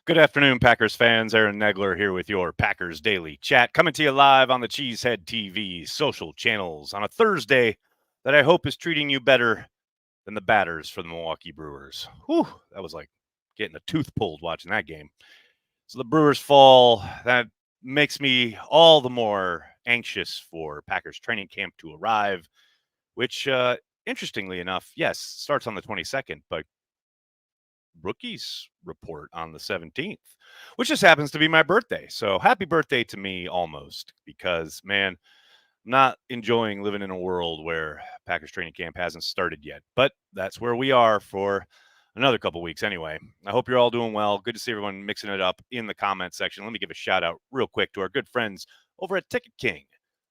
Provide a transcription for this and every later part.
Good afternoon, Packers fans. Aaron Negler here with your Packers Daily Chat, coming to you live on the Cheesehead TV social channels on a Thursday that I hope is treating you better than the batters for the Milwaukee Brewers. Whew, that was like getting a tooth pulled watching that game. So the Brewers fall. That makes me all the more anxious for Packers training camp to arrive, which, interestingly enough, yes, starts on the 22nd, but rookies report on the 17th, which just happens to be my birthday. So happy birthday to me almost, because man, I'm not enjoying living in a world where Packers training camp hasn't started yet. But that's where we are for another couple weeks anyway. I hope you're all doing well. Good to see everyone mixing it up in the comment section. Let me give a shout out real quick to our good friends over at Ticket King.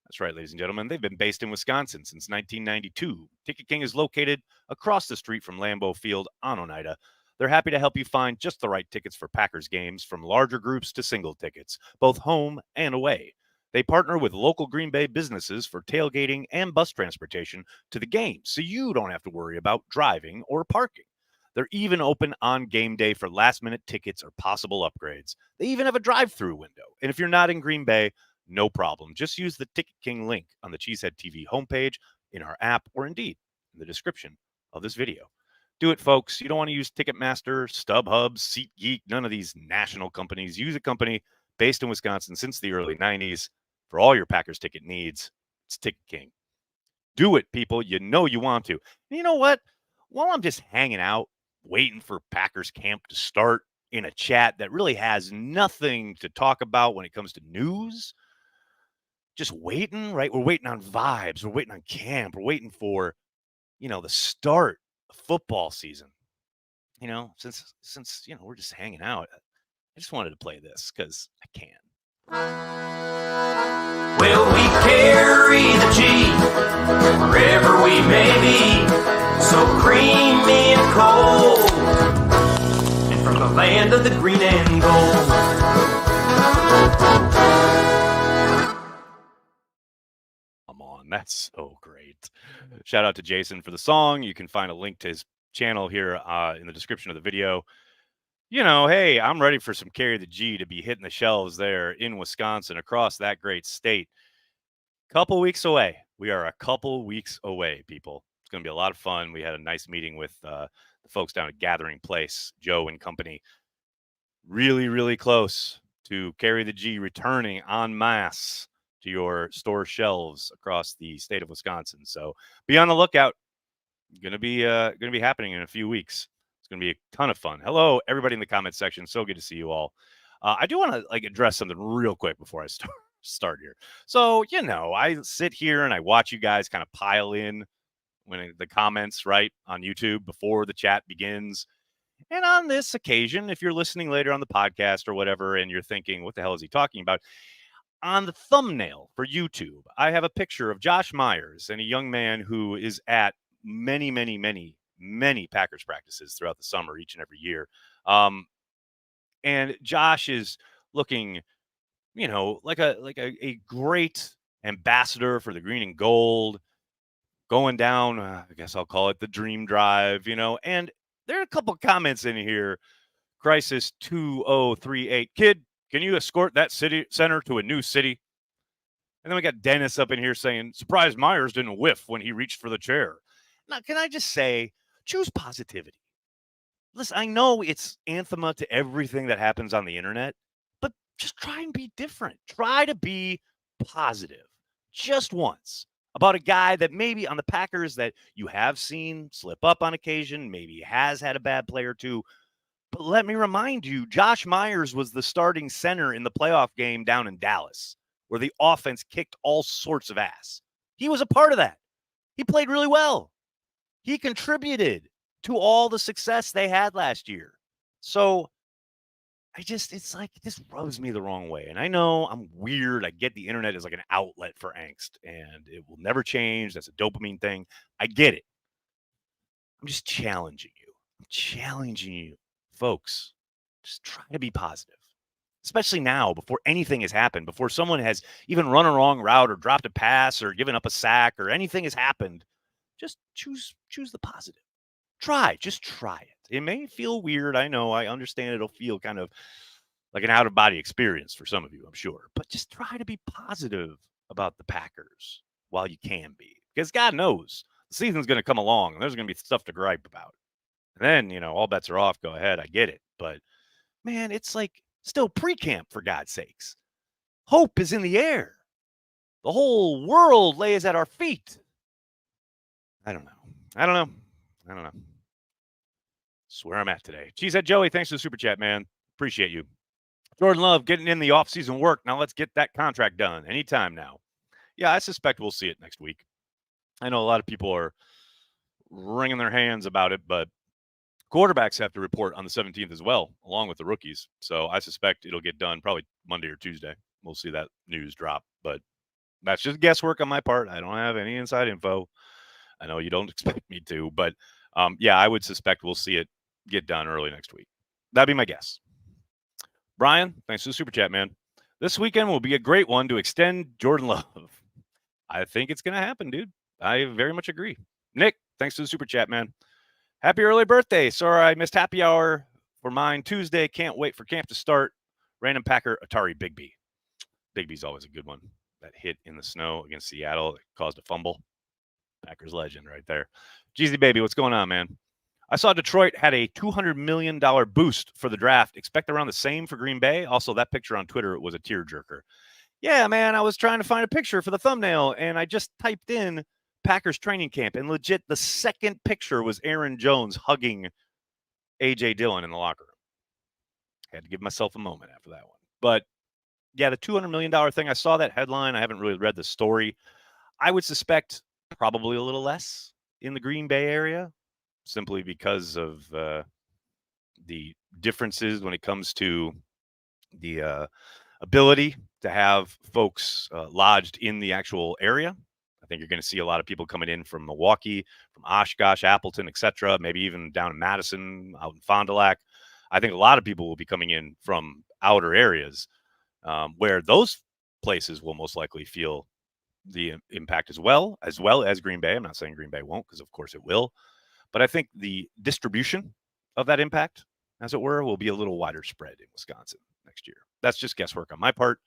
That's right, ladies and gentlemen. They've been based in Wisconsin since 1992. Ticket King is located across the street from Lambeau Field on Oneida. They're happy to help you find just the right tickets for Packers games, from larger groups to single tickets, both home and away. They partner with local Green Bay businesses for tailgating and bus transportation to the games, so you don't have to worry about driving or parking. They're even open on game day for last-minute tickets or possible upgrades. They even have a drive-through window. And if you're not in Green Bay, no problem. Just use the Ticket King link on the Cheesehead TV homepage, in our app, or indeed in the description of this video. Do it, folks. You don't want to use Ticketmaster, StubHub, SeatGeek, none of these national companies. Use a company based in Wisconsin since the early 90s for all your Packers ticket needs. It's Ticket King. Do it, people. You know you want to. And you know what? While I'm just hanging out, waiting for Packers camp to start in a chat that really has nothing to talk about when it comes to news, just waiting, right? We're waiting on vibes. We're waiting on camp. We're waiting for, the start of football season. Since we're just hanging out, I just wanted to play this because I can. Well, we carry the G wherever we may be, so creamy and cold, and from the land of the green and gold. Come on, that's so great. Shout out to Jason for the song. You can find a link to his channel here in the description of the video. Hey, I'm ready for some Carry the G to be hitting the shelves there in Wisconsin, across that great state. Couple weeks away. We are a couple weeks away, people. It's going to be a lot of fun. We had a nice meeting with the folks down at Gathering Place, Joe and company. Really, really close to Carry the G returning en masse to your store shelves across the state of Wisconsin. So be on the lookout. Going to be happening in a few weeks. It's going to be a ton of fun. Hello, everybody in the comment section. So good to see you all. I do want to address something real quick before I start here. So, I sit here and I watch you guys kind of pile in when the comments, right, on YouTube before the chat begins. And on this occasion, if you're listening later on the podcast or whatever, and you're thinking, what the hell is he talking about? On the thumbnail for YouTube, I have a picture of Josh Myers and a young man who is at many, many, many, many Packers practices throughout the summer, each and every year. And Josh is looking, like a great ambassador for the green and gold, going down, I guess I'll call it the dream drive, and there are a couple comments in here. Crisis 2038. Kid, can you escort that city center to a new city? And then we got Dennis up in here saying, surprised Myers didn't whiff when he reached for the chair. Now, can I just say, choose positivity. Listen, I know it's anathema to everything that happens on the internet, but just try and be different. Try to be positive just once about a guy that maybe on the Packers that you have seen slip up on occasion, maybe has had a bad play or two. But let me remind you, Josh Myers was the starting center in the playoff game down in Dallas, where the offense kicked all sorts of ass. He was a part of that. He played really well. He contributed to all the success they had last year. So it's like, this rubs me the wrong way. And I know I'm weird. I get the internet is like an outlet for angst and it will never change. That's a dopamine thing. I get it. I'm just challenging you. I'm challenging you, folks. Just try to be positive, especially now before anything has happened, before someone has even run a wrong route or dropped a pass or given up a sack or anything has happened. Just choose the positive. Just try it. It may feel weird. I know. I understand it'll feel kind of like an out-of-body experience for some of you, I'm sure. But just try to be positive about the Packers while you can be. Because God knows the season's going to come along and there's going to be stuff to gripe about. And then, all bets are off. Go ahead. I get it. But, man, it's like still pre-camp, for God's sakes. Hope is in the air. The whole world lays at our feet. I don't know. That's where I'm at today. Cheesehead Joey, thanks for the super chat, man. Appreciate you. Jordan Love getting in the offseason work. Now let's get that contract done anytime now. Yeah, I suspect we'll see it next week. I know a lot of people are wringing their hands about it, but quarterbacks have to report on the 17th as well, along with the rookies. So I suspect it'll get done probably Monday or Tuesday. We'll see that news drop, but that's just guesswork on my part. I don't have any inside info. I know you don't expect me to, but yeah, I would suspect we'll see it get done early next week. That'd be my guess. Brian, thanks for the super chat, man. This weekend will be a great one to extend Jordan Love. I think it's going to happen, dude. I very much agree. Nick, thanks for the super chat, man. Happy early birthday. Sorry I missed happy hour for mine Tuesday. Can't wait for camp to start. Random Packer, Atari Bigby. Bigby's always a good one. That hit in the snow against Seattle that caused a fumble. Packers legend right there. Jeezy Baby, what's going on, man? I saw Detroit had a $200 million boost for the draft. Expect around the same for Green Bay. Also, that picture on Twitter was a tearjerker. Yeah, man, I was trying to find a picture for the thumbnail, and I just typed in Packers training camp, and legit, the second picture was Aaron Jones hugging A.J. Dillon in the locker room. Had to give myself a moment after that one. But, yeah, the $200 million thing, I saw that headline. I haven't really read the story. I would suspect probably a little less in the Green Bay area, simply because of the differences when it comes to the ability to have folks lodged in the actual area. I think you're going to see a lot of people coming in from Milwaukee, from Oshkosh, Appleton, etc., maybe even down in Madison, out in Fond du Lac. I think a lot of people will be coming in from outer areas where those places will most likely feel the impact as well as Green Bay. I'm not saying Green Bay won't, because of course it will. But I think the distribution of that impact, as it were, will be a little wider spread in Wisconsin next year. That's just guesswork on my part.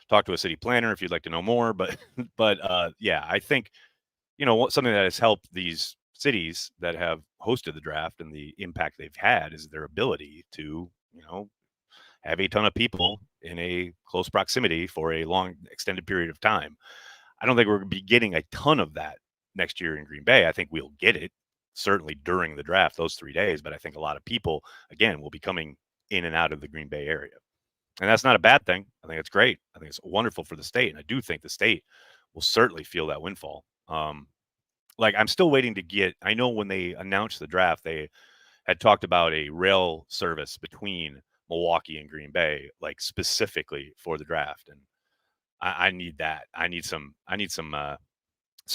Talk to a city planner if you'd like to know more. But yeah, I think, something that has helped these cities that have hosted the draft and the impact they've had is their ability to, have a ton of people in a close proximity for a long, extended period of time. I don't think we're going to be getting a ton of that next year in Green Bay. I think we'll get it certainly during the draft, those 3 days. But I think a lot of people, again, will be coming in and out of the Green Bay area. And that's not a bad thing. I think it's great. I think it's wonderful for the state. And I do think the state will certainly feel that windfall. I'm still waiting to get, I know when they announced the draft, they had talked about a rail service between Milwaukee and Green Bay, like specifically for the draft. And I need that. I need some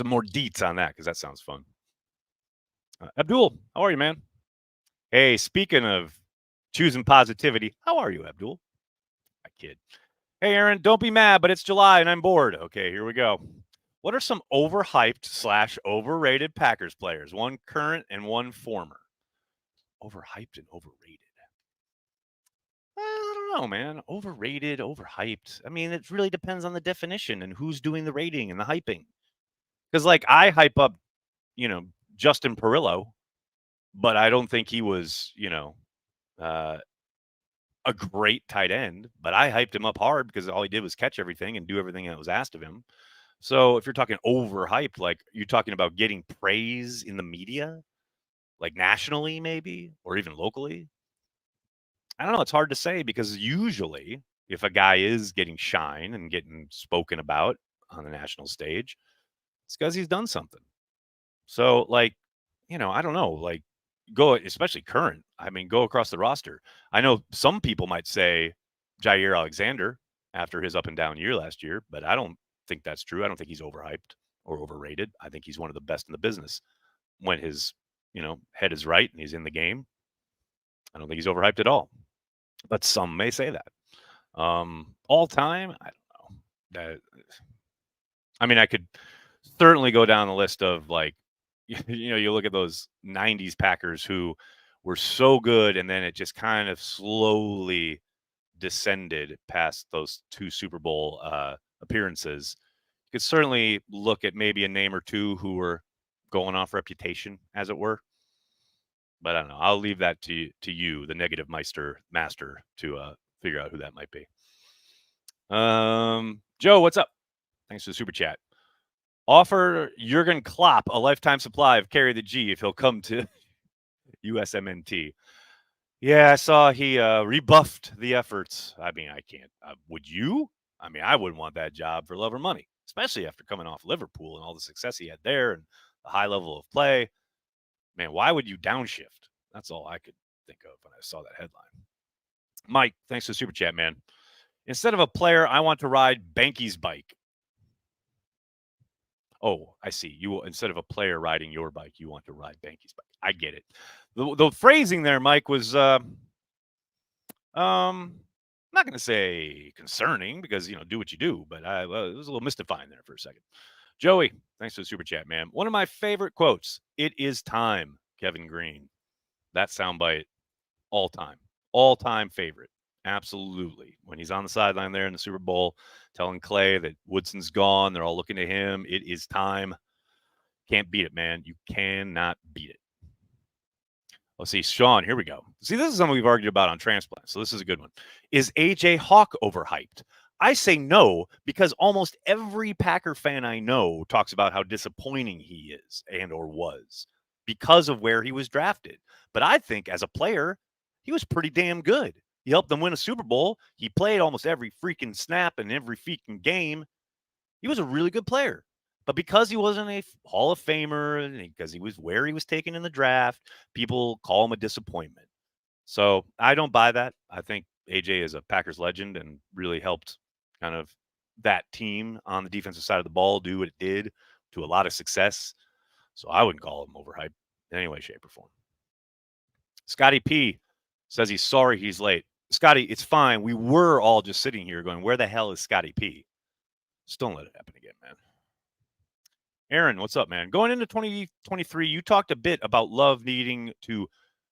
more deets on that, because that sounds fun. Abdul, how are you, man? Hey, speaking of choosing positivity, how are you, Abdul? I kid. Hey, Aaron, don't be mad, but it's July and I'm bored. Okay, here we go. What are some overhyped / overrated Packers players? One current and one former. Overhyped and overrated. I don't know, man. Overrated, overhyped. I mean, it really depends on the definition and who's doing the rating and the hyping. Because, I hype up, Justin Perillo, but I don't think he was, a great tight end. But I hyped him up hard because all he did was catch everything and do everything that was asked of him. So if you're talking overhyped, you're talking about getting praise in the media, nationally maybe, or even locally. I don't know. It's hard to say, because usually if a guy is getting shine and getting spoken about on the national stage, it's because he's done something. So, I don't know, go, especially current. I mean, go across the roster. I know some people might say Jair Alexander after his up and down year last year, but I don't think that's true. I don't think he's overhyped or overrated. I think he's one of the best in the business when his, head is right and he's in the game. I don't think he's overhyped at all. But some may say that. All time, I don't know. I mean, I could certainly go down the list of you look at those 90s Packers who were so good, and then it just kind of slowly descended past those 2 Super Bowl appearances. You could certainly look at maybe a name or two who were going off reputation, as it were. But I don't know. I'll leave that to you, the negative master, to figure out who that might be. Joe, what's up? Thanks for the super chat. Offer Jurgen Klopp a lifetime supply of Carry the G if he'll come to USMNT. Yeah, I saw he rebuffed the efforts. I mean, I can't. Would you? I mean, I wouldn't want that job for love or money, especially after coming off Liverpool and all the success he had there and the high level of play. Man, why would you downshift? That's all I could think of when I saw that headline. Mike, thanks for the super chat, man. Instead of a player, I want to ride Banky's bike. Oh, I see. You instead of a player riding your bike, you want to ride Banky's bike. I get it. The phrasing there, Mike, was I'm not going to say concerning because do what you do, but it was a little mystifying there for a second. Joey, thanks for the super chat, man. One of my favorite quotes: "It is time, Kevin Green." That soundbite, all time favorite. Absolutely. When he's on the sideline there in the Super Bowl, telling Clay that Woodson's gone, they're all looking to him. It is time. Can't beat it, man. You cannot beat it. Let's see, Sean, here we go. See, this is something we've argued about on transplant, so this is a good one. Is AJ Hawk overhyped? I say no, because almost every Packer fan I know talks about how disappointing he is and or was because of where he was drafted. But I think as a player, he was pretty damn good. He helped them win a Super Bowl. He played almost every freaking snap in every freaking game. He was a really good player. But because he wasn't a Hall of Famer and because he was where he was taken in the draft, people call him a disappointment. So I don't buy that. I think AJ is a Packers legend and really helped kind of that team on the defensive side of the ball do what it did to a lot of success. So I wouldn't call him overhyped in any way, shape, or form. Scotty P says he's sorry he's late. Scotty, it's fine. We were all just sitting here going, where the hell is Scotty P? Just don't let it happen again, man. Aaron, what's up, man? Going into 2023, you talked a bit about Love needing to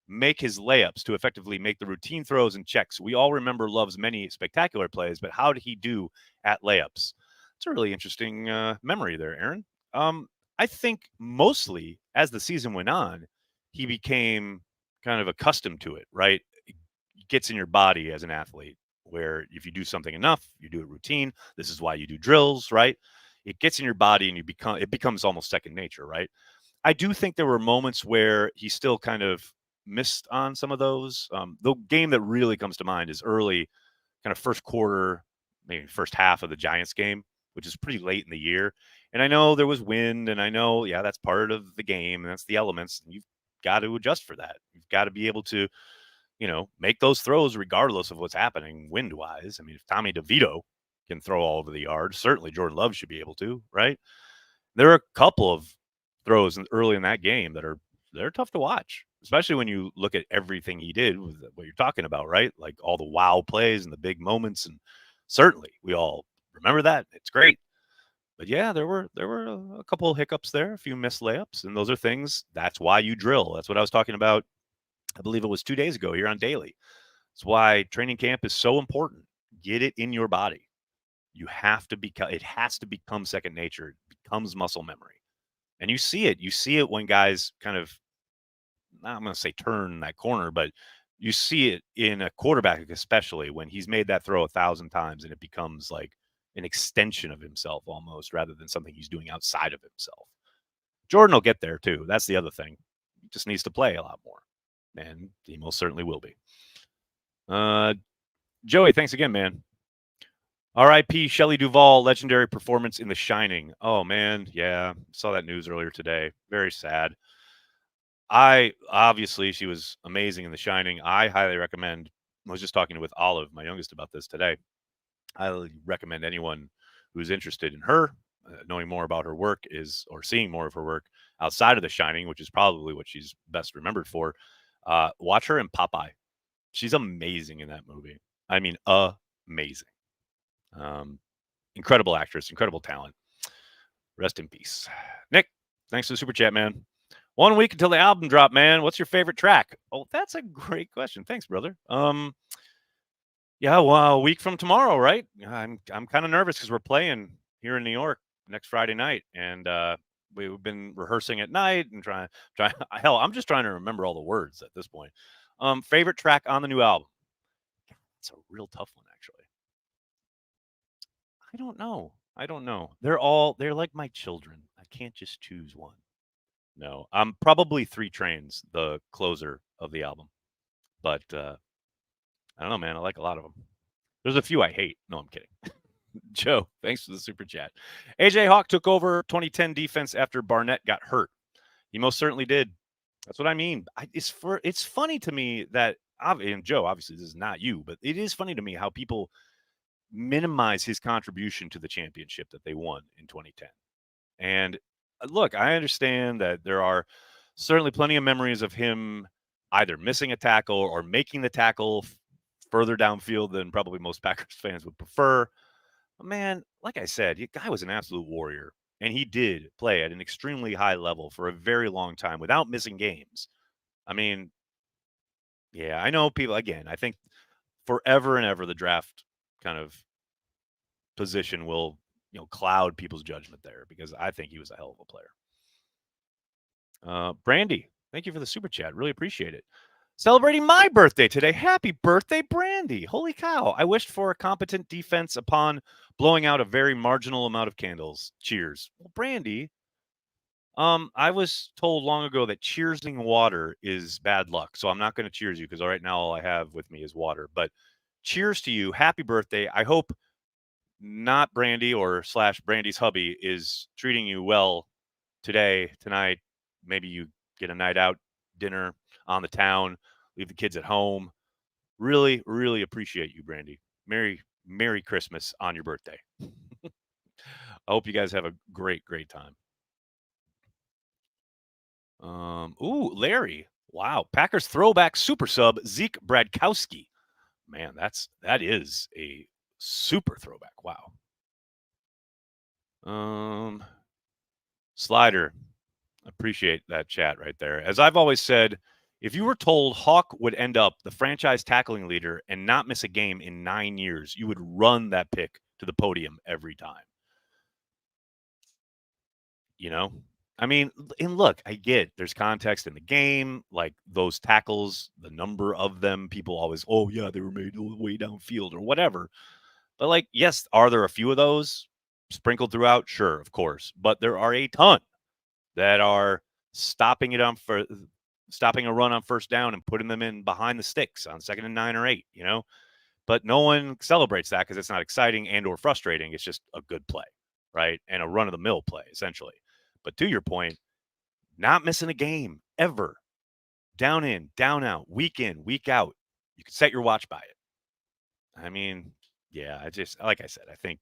make his layups to effectively make the routine throws and checks. We all remember Love's many spectacular plays, but how did he do at layups? It's a really interesting memory there, Aaron. I think mostly as the season went on, he became kind of accustomed to it, right? It gets in your body as an athlete where if you do something enough, you do it routine. This is why you do drills, right? It gets in your body and it becomes almost second nature, right? I do think there were moments where he still kind of missed on some of those. The game that really comes to mind is early, kind of first quarter, maybe first half of the Giants game, which is pretty late in the year. And I know there was wind, and I know, yeah, that's part of the game, and that's the elements. And you've got to adjust for that. You've got to be able to, make those throws regardless of what's happening wind-wise. I mean, if Tommy DeVito can throw all over the yard, certainly Jordan Love should be able to, right? There are a couple of throws early in that game that they're tough to watch, especially when you look at everything he did with what you're talking about, right? Like all the wow plays and the big moments, and certainly we all remember that. It's great. But yeah, there were a couple of hiccups there, a few missed layups, and those are things. That's why you drill. That's what I was talking about. I believe it was 2 days ago here on Daily. That's why training camp is so important. Get it in your body. You have to it has to become second nature. It becomes muscle memory. And you see it. You see it when guys kind of, I'm going to say turn that corner, but you see it in a quarterback, especially when he's made that throw 1,000 times and it becomes like an extension of himself almost rather than something he's doing outside of himself. Jordan will get there too. That's the other thing. He just needs to play a lot more. And he most certainly will be. Joey, thanks again, man. R.I.P. Shelley Duvall, legendary performance in The Shining. Oh, man. Yeah. Saw that news earlier today. Very sad. Obviously, she was amazing in The Shining. I highly recommend. I was just talking with Olive, my youngest, about this today. I highly recommend anyone who's interested in her, knowing more about her work or seeing more of her work outside of The Shining, which is probably what she's best remembered for. Watch her in Popeye. She's amazing in that movie. I mean, amazing. Incredible actress, incredible talent. Rest in peace. Nick, thanks for the super chat, man. 1 week until the album drop, man. What's your favorite track? Oh, that's a great question. Thanks, brother. Yeah, well, a week from tomorrow, right? I'm kind of nervous because we're playing here in New York next Friday night, and we've been rehearsing at night and trying. Hell, I'm just trying to remember all the words at this point. Favorite track on the new album? It's a real tough one, actually. I don't know. I don't know. They're like my children. I can't just choose one. No, I'm probably Three Trains, the closer of the album, but I don't know, man. I like a lot of them. There's a few I hate. No, I'm kidding. Joe, thanks for the super chat. AJ Hawk took over 2010 defense after Barnett got hurt. He most certainly did. That's what I mean. It's funny to me that, and Joe, obviously this is not you, but it is funny to me how people minimize his contribution to the championship that they won in 2010. And look, I understand that there are certainly plenty of memories of him either missing a tackle or making the tackle further downfield than probably most Packers fans would prefer. But man, like I said, the guy was an absolute warrior, and he did play at an extremely high level for a very long time without missing games. I mean, yeah, I know people, again, I think forever and ever the draft kind of position will, cloud people's judgment there because I think he was a hell of a player. Brandy, thank you for the super chat. Really appreciate it. Celebrating my birthday today. Happy birthday, Brandy. Holy cow. I wished for a competent defense upon blowing out a very marginal amount of candles. Cheers. Well, Brandy, I was told long ago that cheersing water is bad luck. So I'm not going to cheers you because right now all I have with me is water. But cheers to you. Happy birthday. I hope not Brandy or / Brandy's hubby is treating you well today, tonight. Maybe you get a night out dinner on the town, leave the kids at home. Really, really appreciate you, Brandy. Merry Christmas on your birthday. I hope you guys have a great, great time. Larry. Wow. Packers throwback super sub, Zeke Bradkowski. Man, that is a super throwback. Wow. Slider. Appreciate that chat right there. As I've always said, if you were told Hawk would end up the franchise tackling leader and not miss a game in 9 years, you would run that pick to the podium every time. I mean, and look, I get there's context in the game, like those tackles, the number of them, people always, oh, yeah, they were made way downfield or whatever. But, like, yes, are there a few of those sprinkled throughout? Sure, of course. But there are a ton that are stopping a run on first down and putting them in behind the sticks on 2nd and 9 or 8, But no one celebrates that because it's not exciting and or frustrating. It's just a good play, right? And a run-of-the-mill play, essentially. But to your point, not missing a game ever. Down in, down out, week in, week out. You can set your watch by it. I mean, yeah, like I said, I think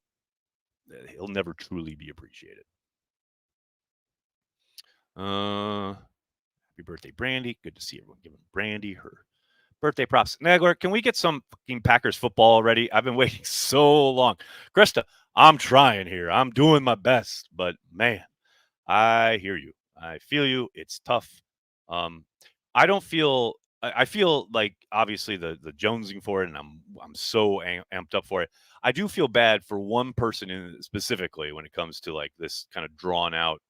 he'll never truly be appreciated. Happy birthday, Brandy. Good to see everyone giving Brandy her birthday props. Nagler, can we get some fucking Packers football already? I've been waiting so long. Krista, I'm trying here. I'm doing my best. But, man, I hear you. I feel you. It's tough. I don't feel – I feel like obviously the jonesing for it, and I'm so amped up for it. I do feel bad for one person specifically when it comes to like this kind of drawn out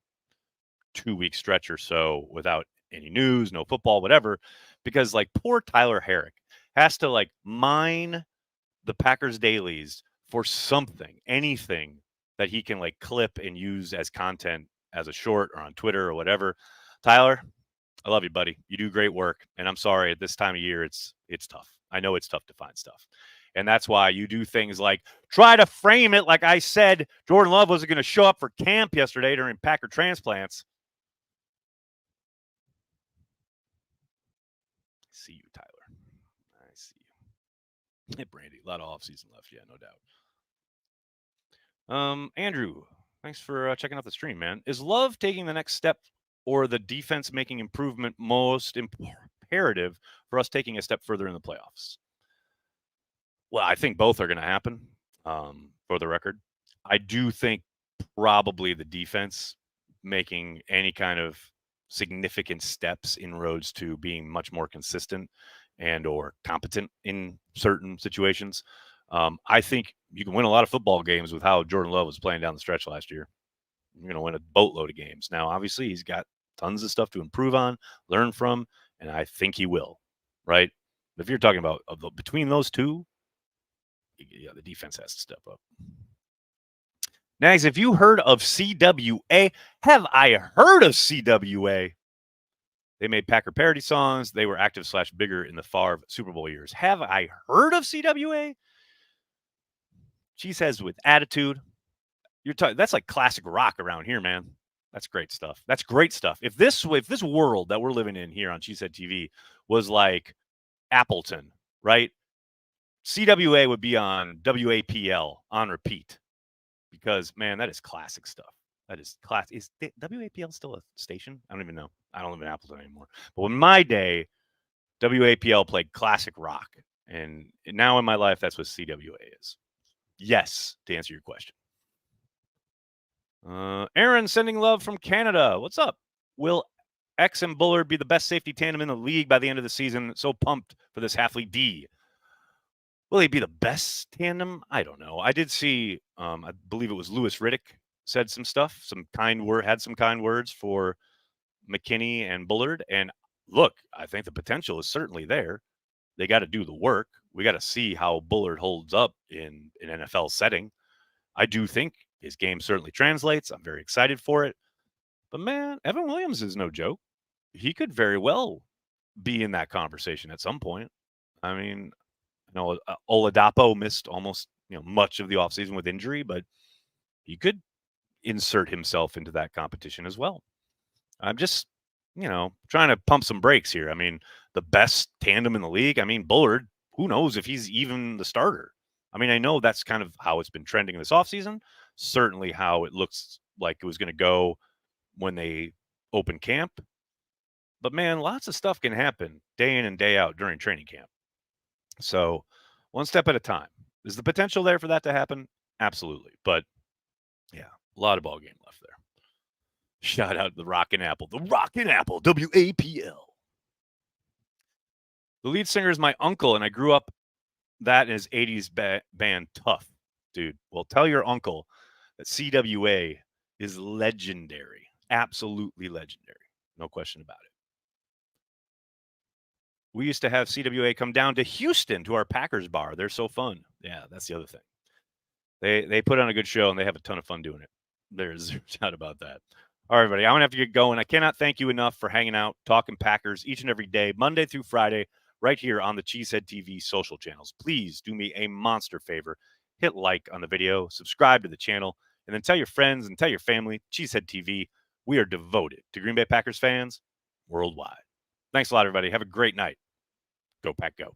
2-week stretch or so without any news, no football, whatever, because like poor Tyler Herrick has to like mine the Packers dailies for something, anything that he can like clip and use as content as a short or on Twitter or whatever. Tyler, I love you, buddy. You do great work. And I'm sorry at this time of year, it's tough. I know it's tough to find stuff. And that's why you do things like try to frame it like I said Jordan Love wasn't going to show up for camp yesterday during Packer transplants. I see you, Tyler. I see you. Hey, Brandy, a lot of offseason left. Yeah, no doubt. Andrew, thanks for checking out the stream, man. Is Love taking the next step or the defense making improvement most imperative for us taking a step further in the playoffs? Well, I think both are going to happen, for the record. I do think probably the defense making any kind of significant steps, inroads to being much more consistent and or competent in certain situations. I think you can win a lot of football games with how Jordan Love was playing down the stretch last year. You're going to win a boatload of games. Now, obviously, he's got tons of stuff to improve on, learn from, and I think he will, right? If you're talking about between those two, yeah, the defense has to step up. Nags, have you heard of CWA? Have I heard of CWA? They made Packer parody songs. They were active / bigger in the Favre Super Bowl years. Have I heard of CWA? She says with attitude. You're talking. That's like classic rock around here, man. That's great stuff. That's great stuff. If this world that we're living in here on She Said TV was like Appleton, right? CWA would be on WAPL on repeat because, man, that is classic stuff. That is classic. Is WAPL still a station? I don't even know. I don't live in Appleton anymore. But in my day, WAPL played classic rock. And now in my life, that's what CWA is. Yes, to answer your question. Aaron sending love from Canada. What's up? Will X and Bullard be the best safety tandem in the league by the end of the season? So pumped for this Halfley D. Will he be the best tandem? I don't know. I did see, I believe it was Louis Riddick said some stuff, had some kind words for McKinney and Bullard. And look, I think the potential is certainly there. They got to do the work. We got to see how Bullard holds up in an NFL setting. I do think his game certainly translates. I'm very excited for it. But, man, Evan Williams is no joke. He could very well be in that conversation at some point. I mean, I know Oladapo missed almost much of the offseason with injury, but he could insert himself into that competition as well. I'm just, trying to pump some brakes here. I mean, the best tandem in the league. I mean, Bullard, who knows if he's even the starter? I mean, I know that's kind of how it's been trending this offseason. Certainly how it looks like it was going to go when they open camp. But, man, lots of stuff can happen day in and day out during training camp. So one step at a time. Is the potential there for that to happen? Absolutely. But, yeah, a lot of ball game left there. Shout out to the Rockin' Apple. The Rockin' Apple, WAPL. The lead singer is my uncle, and I grew up that in his 80s band Tough. Dude, well, tell your uncle that CWA is legendary. Absolutely legendary. No question about it. We used to have CWA come down to Houston to our Packers bar. They're so fun. Yeah, that's the other thing. They put on a good show, and they have a ton of fun doing it. There's no doubt about that. All right, everybody, I'm going to have to get going. I cannot thank you enough for hanging out, talking Packers each and every day, Monday through Friday, right here on the Cheesehead TV social channels. Please do me a monster favor. Hit like on the video, subscribe to the channel, and then tell your friends and tell your family, Cheesehead TV, we are devoted to Green Bay Packers fans worldwide. Thanks a lot, everybody. Have a great night. Go Pack, go.